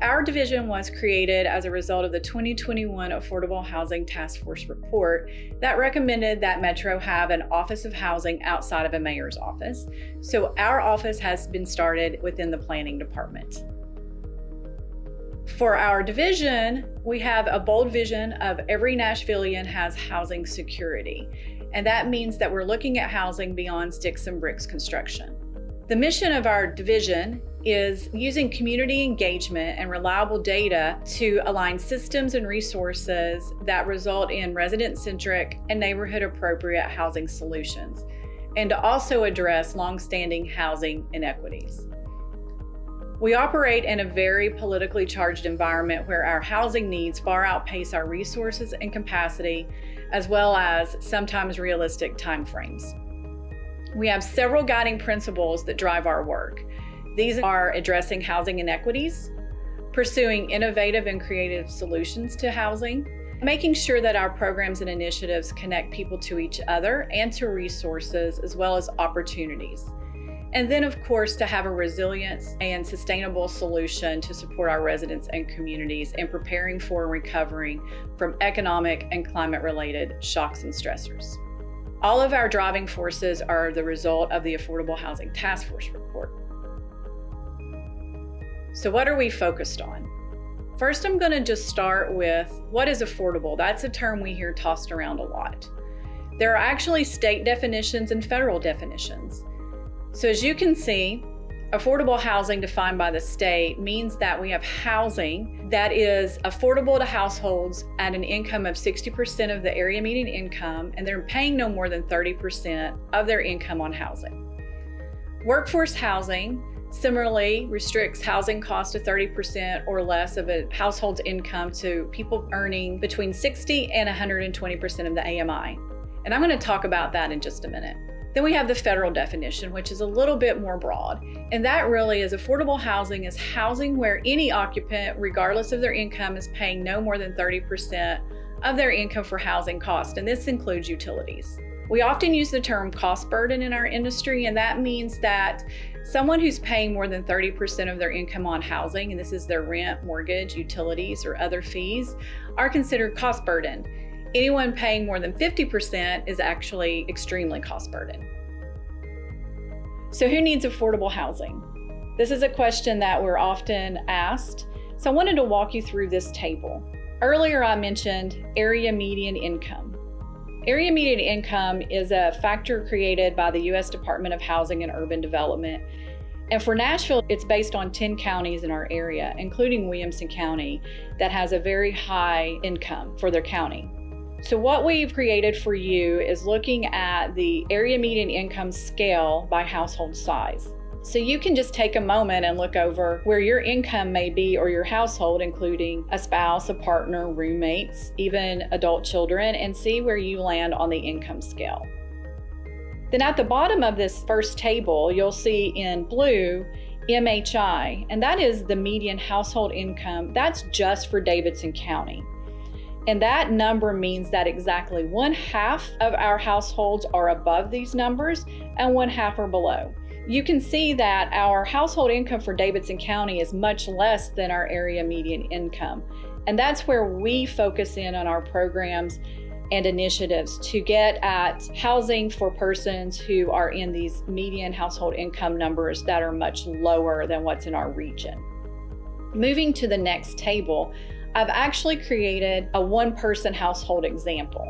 Our division was created as a result of the 2021 Affordable Housing Task Force report that recommended that Metro have an Office of Housing outside of a mayor's office. So our office has been started within the planning department. For our division, we have a bold vision of every Nashvilleian has housing security. And that means that we're looking at housing beyond sticks and bricks construction. The mission of our division is using community engagement and reliable data to align systems and resources that result in resident-centric and neighborhood-appropriate housing solutions, and to also address longstanding housing inequities. We operate in a very politically charged environment where our housing needs far outpace our resources and capacity, as well as sometimes realistic timeframes. We have several guiding principles that drive our work. These are addressing housing inequities, pursuing innovative and creative solutions to housing, making sure that our programs and initiatives connect people to each other and to resources as well as opportunities. And then, of course, to have a resilient and sustainable solution to support our residents and communities in preparing for and recovering from economic and climate-related shocks and stressors. All of our driving forces are the result of the Affordable Housing Task Force report. So what are we focused on? First, I'm going to just start with what is affordable. That's a term we hear tossed around a lot. There are actually state definitions and federal definitions. So as you can see, affordable housing defined by the state means that we have housing that is affordable to households at an income of 60% of the area median income, and they're paying no more than 30% of their income on housing. Workforce housing similarly restricts housing costs to 30% or less of a household's income to people earning between 60 and 120% of the AMI. And I'm going to talk about that in just a minute. Then we have the federal definition, which is a little bit more broad. And that really is affordable housing is housing where any occupant, regardless of their income, is paying no more than 30% of their income for housing costs. And this includes utilities. We often use the term cost burden in our industry, and that means that someone who's paying more than 30% of their income on housing, and this is their rent, mortgage, utilities, or other fees, are considered cost burden. Anyone paying more than 50% is actually extremely cost burden. So who needs affordable housing? This is a question that we're often asked. So I wanted to walk you through this table. Earlier I mentioned area median income. Area median income is a factor created by the U.S. Department of Housing and Urban Development. And for Nashville, it's based on 10 counties in our area, including Williamson County, that has a very high income for their county. So what we've created for you is looking at the area median income scale by household size. So you can just take a moment and look over where your income may be or your household, including a spouse, a partner, roommates, even adult children, and see where you land on the income scale. Then at the bottom of this first table, you'll see in blue MHI, and that is the median household income. That's just for Davidson County. And that number means that exactly 1/2 of our households are above these numbers and 1/2 are below. You can see that our household income for Davidson County is much less than our area median income. And that's where we focus in on our programs and initiatives to get at housing for persons who are in these median household income numbers that are much lower than what's in our region. Moving to the next table, I've actually created a one-person household example.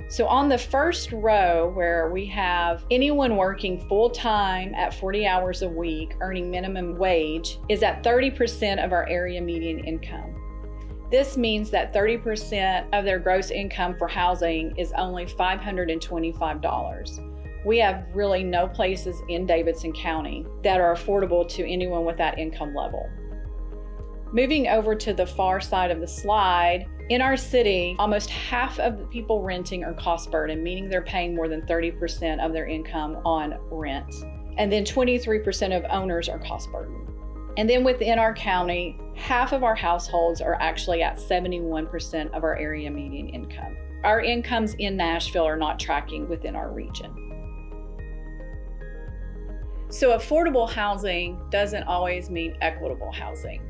So on the first row where we have anyone working full-time at 40 hours a week, earning minimum wage, is at 30% of our area median income. This means that 30% of their gross income for housing is only $525. We have really no places in Davidson County that are affordable to anyone with that income level. Moving over to the far side of the slide, in our city, almost half of the people renting are cost burden, meaning they're paying more than 30% of their income on rent. And then 23% of owners are cost burden. And then within our county, half of our households are actually at 71% of our area median income. Our incomes in Nashville are not tracking within our region. So affordable housing doesn't always mean equitable housing.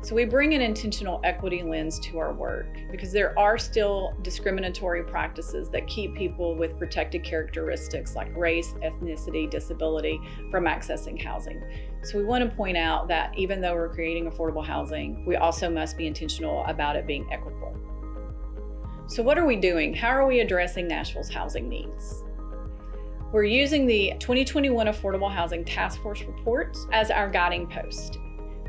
So we bring an intentional equity lens to our work because there are still discriminatory practices that keep people with protected characteristics like race, ethnicity, disability from accessing housing. So we want to point out that even though we're creating affordable housing, we also must be intentional about it being equitable. So what are we doing? How are we addressing Nashville's housing needs? We're using the 2021 Affordable Housing Task Force report as our guiding post.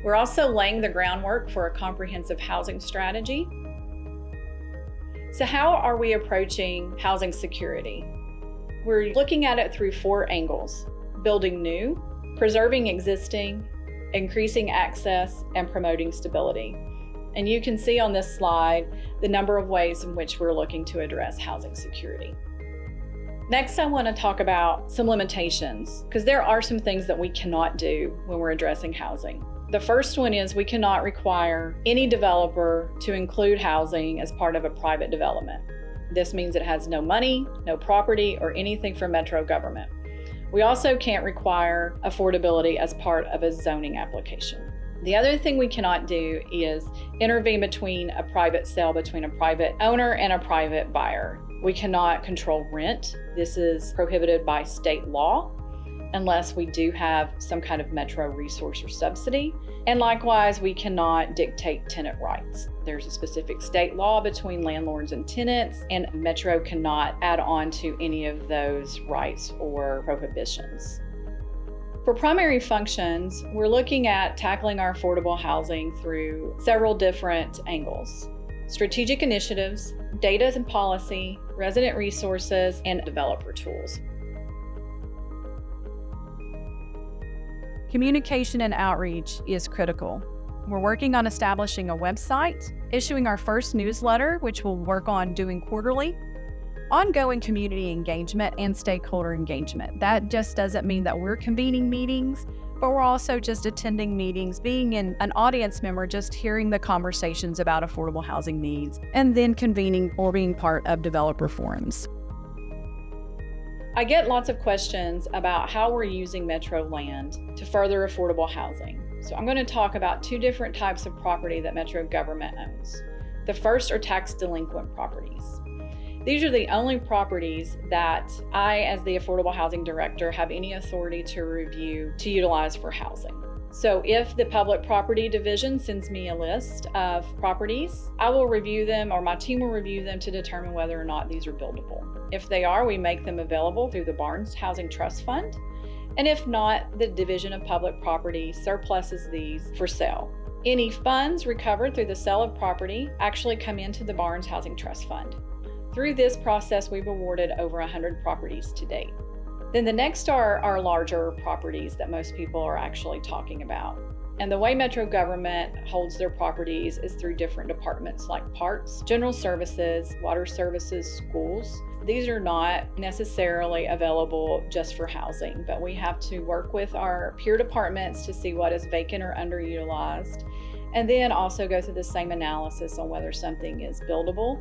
We're also laying the groundwork for a comprehensive housing strategy. So how are we approaching housing security? We're looking at it through 4 angles: building new, preserving existing, increasing access, and promoting stability. And you can see on this slide the number of ways in which we're looking to address housing security. Next, I want to talk about some limitations, because there are some things that we cannot do when we're addressing housing. The first one is we cannot require any developer to include housing as part of a private development. This means it has no money, no property, or anything from Metro government. We also can't require affordability as part of a zoning application. The other thing we cannot do is intervene between a private sale between a private owner and a private buyer. We cannot control rent. This is prohibited by state law unless we do have some kind of Metro resource or subsidy. And likewise, we cannot dictate tenant rights. There's a specific state law between landlords and tenants, and Metro cannot add on to any of those rights or prohibitions. For primary functions, we're looking at tackling our affordable housing through several different angles: strategic initiatives, data and policy, resident resources, and developer tools. Communication and outreach is critical. We're working on establishing a website, issuing our first newsletter, which we'll work on doing quarterly, ongoing community engagement and stakeholder engagement. That just doesn't mean that we're convening meetings, but we're also just attending meetings, being an audience member, just hearing the conversations about affordable housing needs, and then convening or being part of developer forums. I get lots of questions about how we're using Metro land to further affordable housing. So I'm going to talk about 2 different types of property that Metro government owns. The first are tax delinquent properties. These are the only properties that I, as the Affordable Housing Director, have any authority to review to utilize for housing. So if the Public Property Division sends me a list of properties, I will review them, or my team will review them to determine whether or not these are buildable. If they are, we make them available through the Barnes Housing Trust Fund. And if not, the Division of Public Property surpluses these for sale. Any funds recovered through the sale of property actually come into the Barnes Housing Trust Fund. Through this process, we've awarded over 100 properties to date. Then the next are our larger properties that most people are actually talking about. And the way Metro government holds their properties is through different departments like parks, general services, water services, schools. These are not necessarily available just for housing, but we have to work with our peer departments to see what is vacant or underutilized, and then also go through the same analysis on whether something is buildable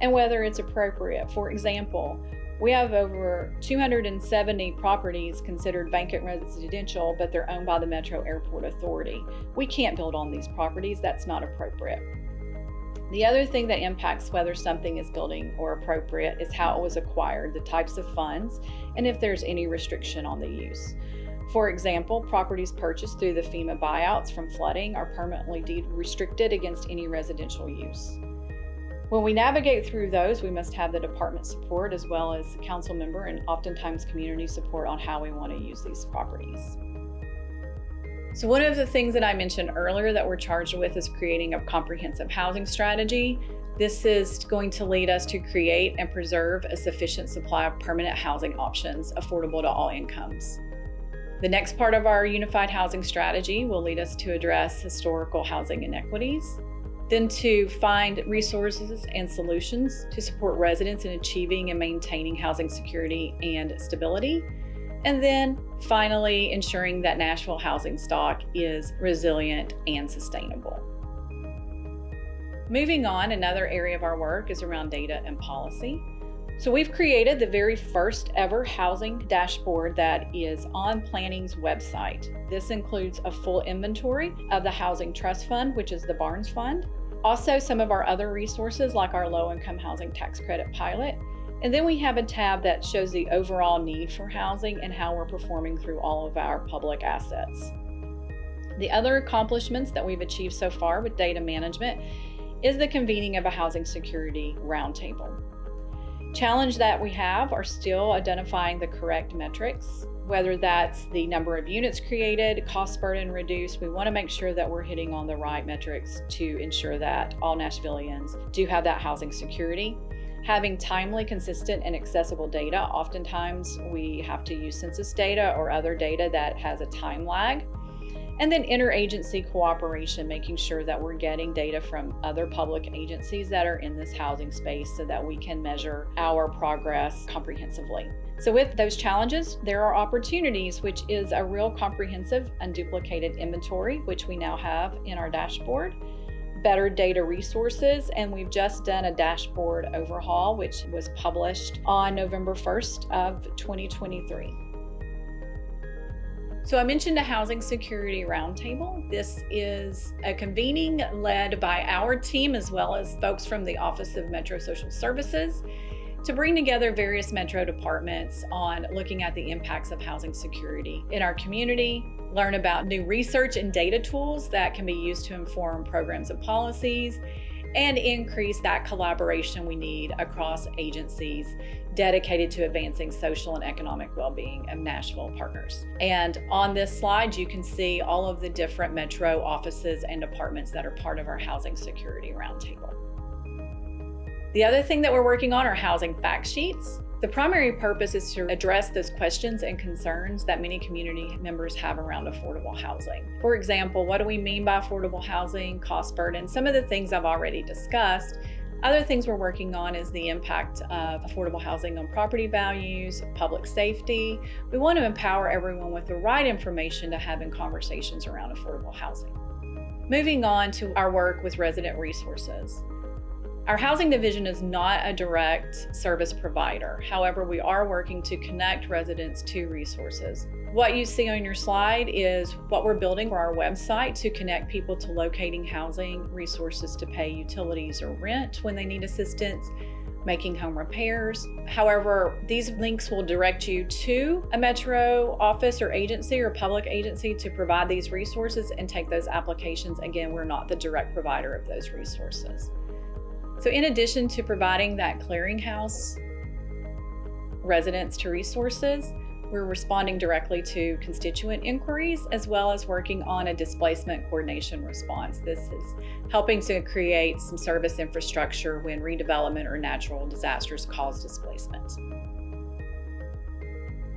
and whether it's appropriate. For example, we have over 270 properties considered vacant residential, but they're owned by the Metro Airport Authority. We can't build on these properties. That's not appropriate. The other thing that impacts whether something is building or appropriate is how it was acquired, the types of funds, and if there's any restriction on the use. For example, properties purchased through the FEMA buyouts from flooding are permanently restricted against any residential use. When we navigate through those, we must have the department support as well as council member and oftentimes community support on how we want to use these properties. So one of the things that I mentioned earlier that we're charged with is creating a comprehensive housing strategy. This is going to lead us to create and preserve a sufficient supply of permanent housing options affordable to all incomes. The next part of our unified housing strategy will lead us to address historical housing inequities, then to find resources and solutions to support residents in achieving and maintaining housing security and stability, and then finally ensuring that Nashville housing stock is resilient and sustainable. Moving on, another area of our work is around data and policy. So we've created the very first ever housing dashboard that is on Planning's website. This includes a full inventory of the Housing Trust Fund, which is the Barnes Fund. Also, some of our other resources like our low-income housing tax credit pilot. And then we have a tab that shows the overall need for housing and how we're performing through all of our public assets. The other accomplishments that we've achieved so far with data management is the convening of a housing security roundtable. Challenge that we have are still identifying the correct metrics, whether that's the number of units created, cost burden reduced. We want to make sure that we're hitting on the right metrics to ensure that all Nashvillians do have that housing security. Having timely, consistent, and accessible data. Oftentimes we have to use census data or other data that has a time lag. And then interagency cooperation, making sure that we're getting data from other public agencies that are in this housing space so that we can measure our progress comprehensively. So with those challenges, there are opportunities, which is a real comprehensive, unduplicated inventory, which we now have in our dashboard, better data resources, and we've just done a dashboard overhaul, which was published on November 1st of 2023. So I mentioned a housing security roundtable. This is a convening led by our team as well as folks from the Office of Metro Social Services to bring together various Metro departments on looking at the impacts of housing security in our community, learn about new research and data tools that can be used to inform programs and policies, and increase that collaboration we need across agencies dedicated to advancing social and economic well-being of Nashville partners. And on this slide, you can see all of the different Metro offices and departments that are part of our housing security roundtable. The other thing that we're working on are housing fact sheets. The primary purpose is to address those questions and concerns that many community members have around affordable housing. For example, what do we mean by affordable housing, cost burden, some of the things I've already discussed. Other things we're working on is the impact of affordable housing on property values, public safety. We want to empower everyone with the right information to have in conversations around affordable housing. Moving on to our work with resident resources. Our housing division is not a direct service provider. However, we are working to connect residents to resources. What you see on your slide is what we're building for our website to connect people to locating housing resources to pay utilities or rent when they need assistance, making home repairs. However, these links will direct you to a Metro office or agency or public agency to provide these resources and take those applications. Again, we're not the direct provider of those resources. So in addition to providing that clearinghouse residents to resources, we're responding directly to constituent inquiries as well as working on a displacement coordination response. This is helping to create some service infrastructure when redevelopment or natural disasters cause displacement.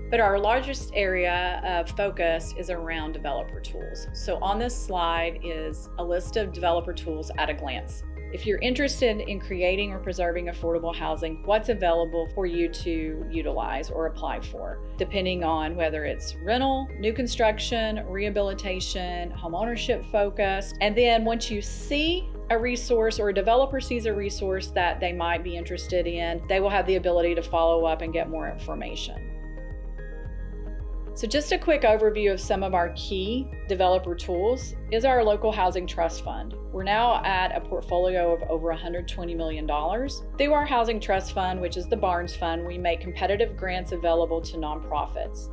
But our largest area of focus is around developer tools. So on this slide is a list of developer tools at a glance. If you're interested in creating or preserving affordable housing, what's available for you to utilize or apply for, depending on whether it's rental, new construction, rehabilitation, home ownership focused. And then once you see a resource or a developer sees a resource that they might be interested in, they will have the ability to follow up and get more information. So just a quick overview of some of our key developer tools is our local housing trust fund. We're now at a portfolio of over $120 million. Through our housing trust fund, which is the Barnes Fund, we make competitive grants available to nonprofits.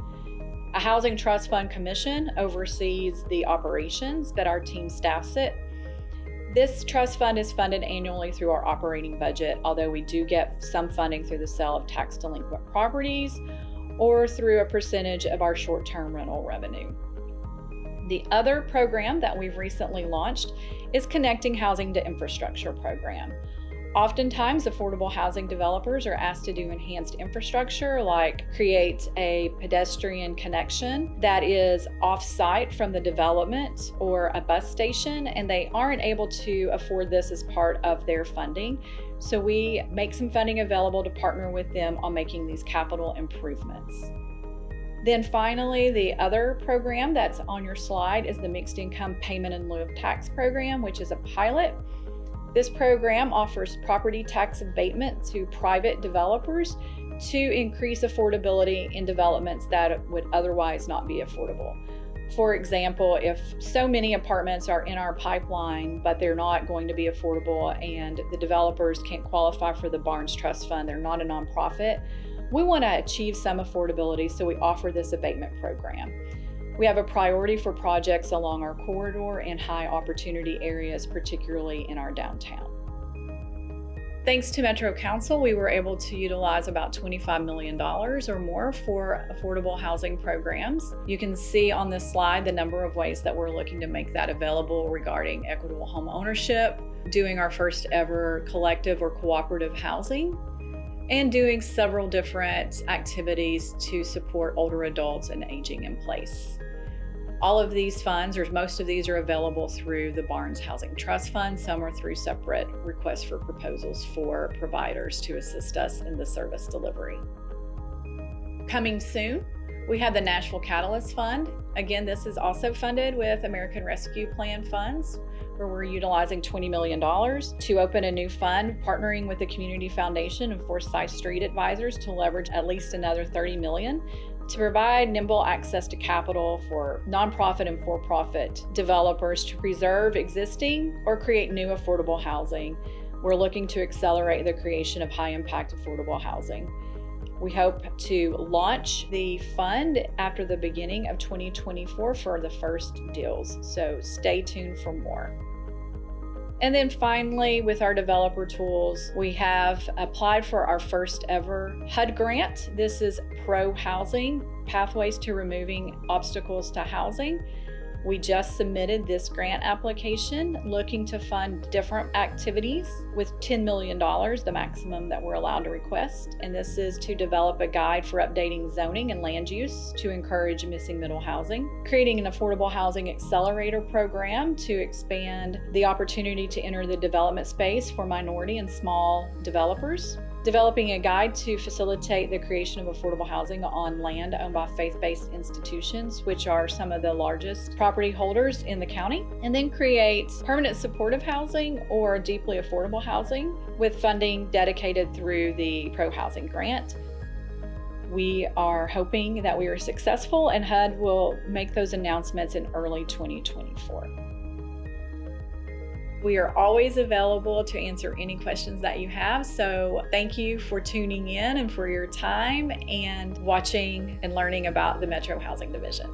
A housing trust fund commission oversees the operations, but our team staffs it. This trust fund is funded annually through our operating budget, although we do get some funding through the sale of tax delinquent properties or through a percentage of our short-term rental revenue. The other program that we've recently launched is Connecting Housing to Infrastructure program. Oftentimes, affordable housing developers are asked to do enhanced infrastructure, like create a pedestrian connection that is off-site from the development or a bus station, and they aren't able to afford this as part of their funding. So we make some funding available to partner with them on making these capital improvements. Then finally, the other program that's on your slide is the Mixed Income Payment in Lieu of Tax program, which is a pilot. This program offers property tax abatement to private developers to increase affordability in developments that would otherwise not be affordable. For example, if so many apartments are in our pipeline, but they're not going to be affordable and the developers can't qualify for the Barnes Trust Fund, they're not a nonprofit, we want to achieve some affordability, so we offer this abatement program. We have a priority for projects along our corridor and high opportunity areas, particularly in our downtown. Thanks to Metro Council, we were able to utilize about $25 million or more for affordable housing programs. You can see on this slide the number of ways that we're looking to make that available regarding equitable home ownership, doing our first ever collective or cooperative housing, and doing several different activities to support older adults and aging in place. All of these funds, or most of these, are available through the Barnes Housing Trust Fund. Some are through separate requests for proposals for providers to assist us in the service delivery. Coming soon, we have the Nashville Catalyst Fund. Again, this is also funded with American Rescue Plan funds, where we're utilizing $20 million to open a new fund, partnering with the Community Foundation and Forsyth Street Advisors to leverage at least another $30 million to provide nimble access to capital for nonprofit and for-profit developers to preserve existing or create new affordable housing. We're looking to accelerate the creation of high-impact affordable housing. We hope to launch the fund after the beginning of 2024 for the first deals, so stay tuned for more. And then finally, with our developer tools, we have applied for our first ever HUD grant. This is Pro Housing, Pathways to Removing Obstacles to Housing. We just submitted this grant application looking to fund different activities with $10 million, the maximum that we're allowed to request. And this is to develop a guide for updating zoning and land use to encourage missing middle housing, creating an affordable housing accelerator program to expand the opportunity to enter the development space for minority and small developers, developing a guide to facilitate the creation of affordable housing on land owned by faith-based institutions, which are some of the largest property holders in the county, and then create permanent supportive housing or deeply affordable housing with funding dedicated through the Pro Housing Grant. We are hoping that we are successful, and HUD will make those announcements in early 2024. We are always available to answer any questions that you have. So thank you for tuning in and for your time and watching and learning about the Metro Housing Division.